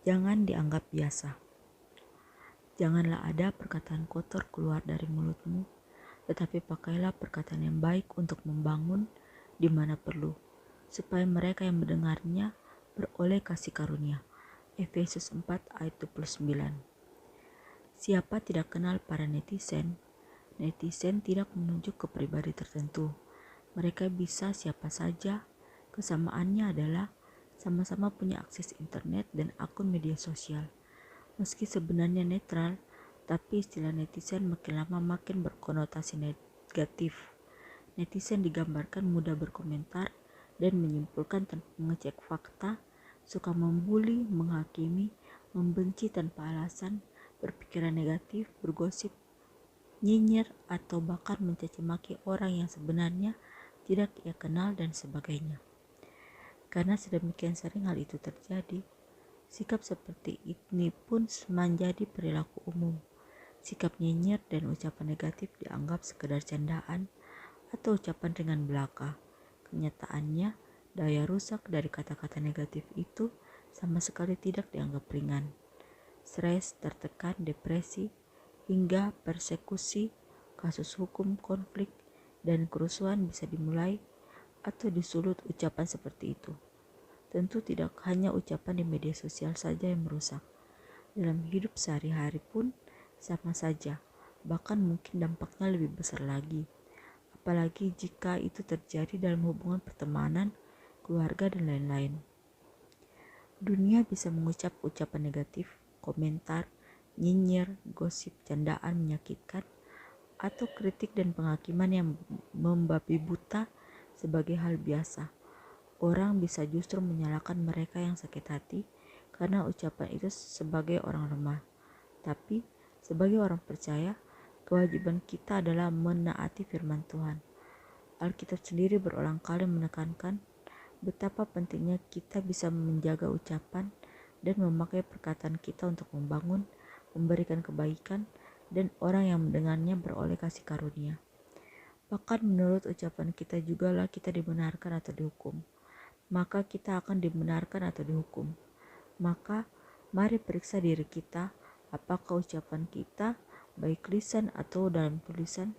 Jangan dianggap biasa. Janganlah ada perkataan kotor keluar dari mulutmu, tetapi pakailah perkataan yang baik untuk membangun di mana perlu, supaya mereka yang mendengarnya beroleh kasih karunia. Efesus 4 ayat 29. Siapa tidak kenal para netizen? Netizen tidak menunjuk ke pribadi tertentu. Mereka bisa siapa saja. Kesamaannya adalah sama-sama punya akses internet dan akun media sosial. Meski sebenarnya netral, tapi istilah netizen makin lama makin berkonotasi negatif. Netizen digambarkan mudah berkomentar dan menyimpulkan tanpa mengecek fakta, suka membuli, menghakimi, membenci tanpa alasan, berpikiran negatif, bergosip, nyinyir, atau bahkan mencaci maki orang yang sebenarnya tidak ia kenal dan sebagainya. Karena sedemikian sering hal itu terjadi, sikap seperti ini pun menjadi perilaku umum. Sikap nyinyir dan ucapan negatif dianggap sekedar candaan atau ucapan ringan belaka. Kenyataannya, daya rusak dari kata-kata negatif itu sama sekali tidak dianggap ringan. Stres, tertekan, depresi, hingga persekusi, kasus hukum, konflik, dan kerusuhan bisa dimulai atau disulut ucapan seperti itu. Tentu tidak hanya ucapan di media sosial saja yang merusak. Dalam hidup sehari-hari pun sama saja, bahkan mungkin dampaknya lebih besar lagi. Apalagi jika itu terjadi dalam hubungan pertemanan, keluarga, dan lain-lain. Dunia bisa mengucap ucapan negatif, komentar, nyinyir, gosip, candaan menyakitkan, atau kritik dan penghakiman yang membabi buta sebagai hal biasa. Orang bisa justru menyalahkan mereka yang sakit hati karena ucapan itu sebagai orang lemah. Tapi sebagai orang percaya, kewajiban kita adalah menaati firman Tuhan. Alkitab sendiri berulang kali menekankan betapa pentingnya kita bisa menjaga ucapan dan memakai perkataan kita untuk membangun, memberikan kebaikan, dan orang yang mendengarnya beroleh kasih karunia. Bahkan menurut ucapan kita jugalah kita dibenarkan atau dihukum. Maka kita akan dibenarkan atau dihukum. Maka mari periksa diri kita, apakah ucapan kita, baik lisan atau dalam tulisan,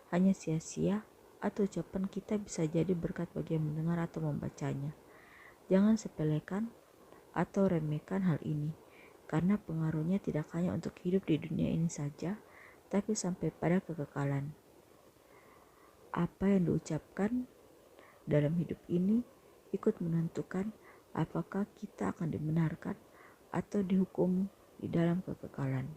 hanya sia-sia, atau ucapan kita bisa jadi berkat bagi yang mendengar atau membacanya. Jangan sepelekan atau remehkan hal ini, karena pengaruhnya tidak hanya untuk hidup di dunia ini saja, tapi sampai pada kekekalan. Apa yang diucapkan dalam hidup ini ikut menentukan apakah kita akan dibenarkan atau dihukum di dalam kekekalan.